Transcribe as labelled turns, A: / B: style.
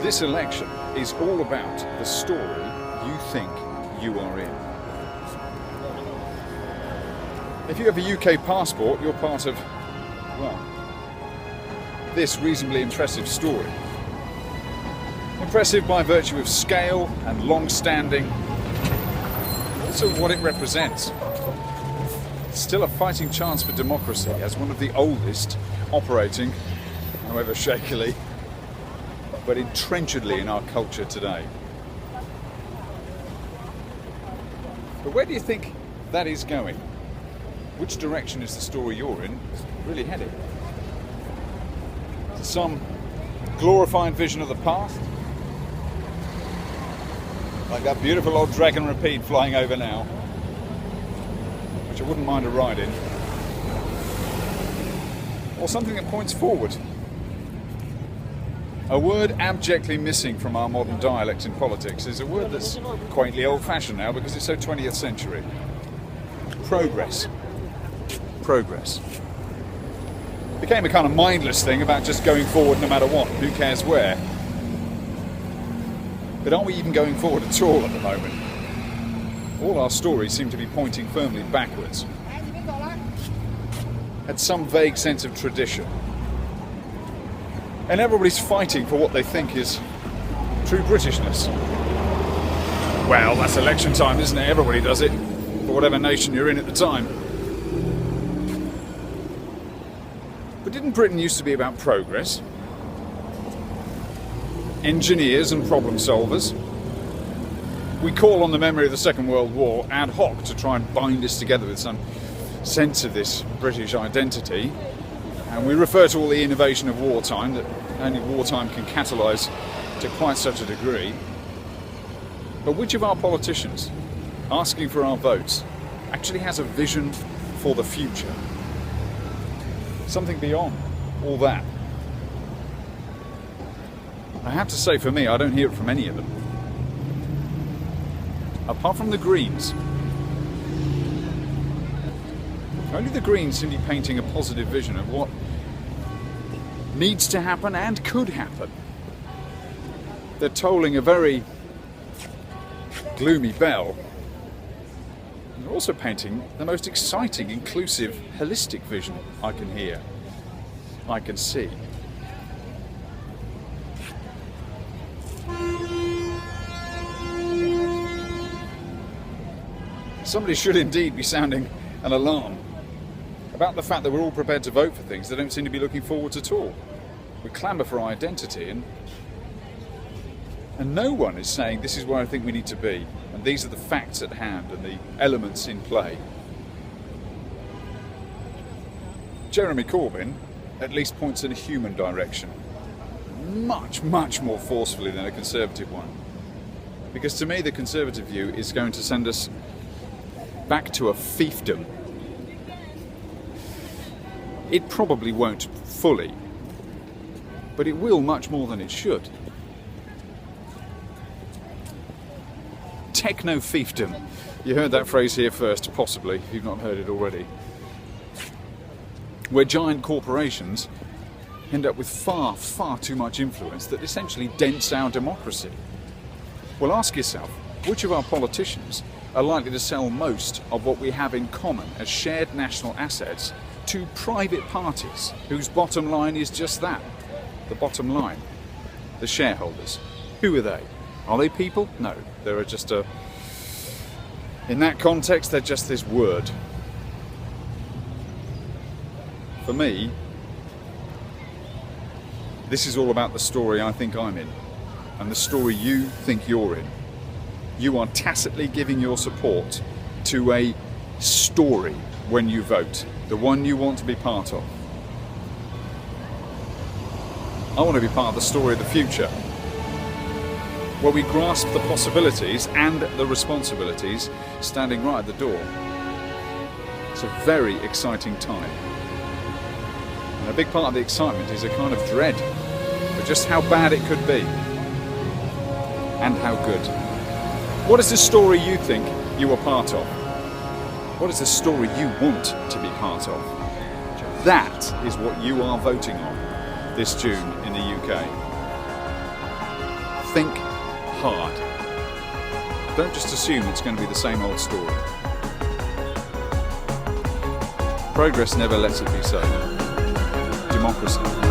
A: This election is all about the story you think you are in. If you have a UK passport, you're part of, well, this reasonably impressive story. Impressive by virtue of scale and long-standing, also what it represents. Still a fighting chance for democracy as one of the oldest operating, however shakily, but entrenchedly in our culture today. But where do you think that is going? Which direction is the story you're in really heading? To some glorified vision of the past? Like that beautiful old Dragon Rapide flying over now, which I wouldn't mind a ride in. Or something that points forward. A word abjectly missing from our modern dialect in politics is a word that's quaintly old-fashioned now because it's so 20th century. Progress. Progress. Became a kind of mindless thing about just going forward no matter what, who cares where. But aren't we even going forward at all at the moment? All our stories seem to be pointing firmly backwards. Had some vague sense of tradition. And everybody's fighting for what they think is true Britishness. Well, that's election time, isn't it? Everybody does it, for whatever nation you're in at the time. But didn't Britain used to be about progress? Engineers and problem solvers. We call on the memory of the Second World War ad hoc to try and bind us together with some sense of this British identity. And we refer to all the innovation of wartime that only wartime can catalyse to quite such a degree. But which of our politicians, asking for our votes, actually has a vision for the future? Something beyond all that. I have to say, for me, I don't hear it from any of them. Apart from the Greens. Only the Greens seem to be painting a positive vision of what needs to happen and could happen. They're tolling a very gloomy bell. They're also painting the most exciting, inclusive, holistic vision I can hear, I can see. Somebody should indeed be sounding an alarm about the fact that we're all prepared to vote for things they don't seem to be looking forward at all. We clamour for identity and no one is saying this is where I think we need to be and these are the facts at hand and the elements in play. Jeremy Corbyn at least points in a human direction, much more forcefully than a Conservative one, because to me the Conservative view is going to send us back to a fiefdom. It probably won't fully, but it will much more than it should. Techno-fiefdom. You heard that phrase here first, possibly, if you've not heard it already. Where giant corporations end up with far too much influence that essentially dents our democracy. Well, ask yourself, which of our politicians are likely to sell most of what we have in common as shared national assets to private parties whose bottom line is just that, the bottom line, the shareholders. Who are they? Are they people? No, they're just in that context, they're just this word. For me, this is all about the story I think I'm in, and the story you think you're in. You are tacitly giving your support to a story when you vote, the one you want to be part of. I want to be part of the story of the future, where we grasp the possibilities and the responsibilities standing right at the door. It's a very exciting time. And a big part of the excitement is a kind of dread for just how bad it could be and how good. What is the story you think you are part of? What is the story you want to be part of? That is what you are voting on this June in the UK. Think hard. Don't just assume it's going to be the same old story. Progress never lets it be so. Democracy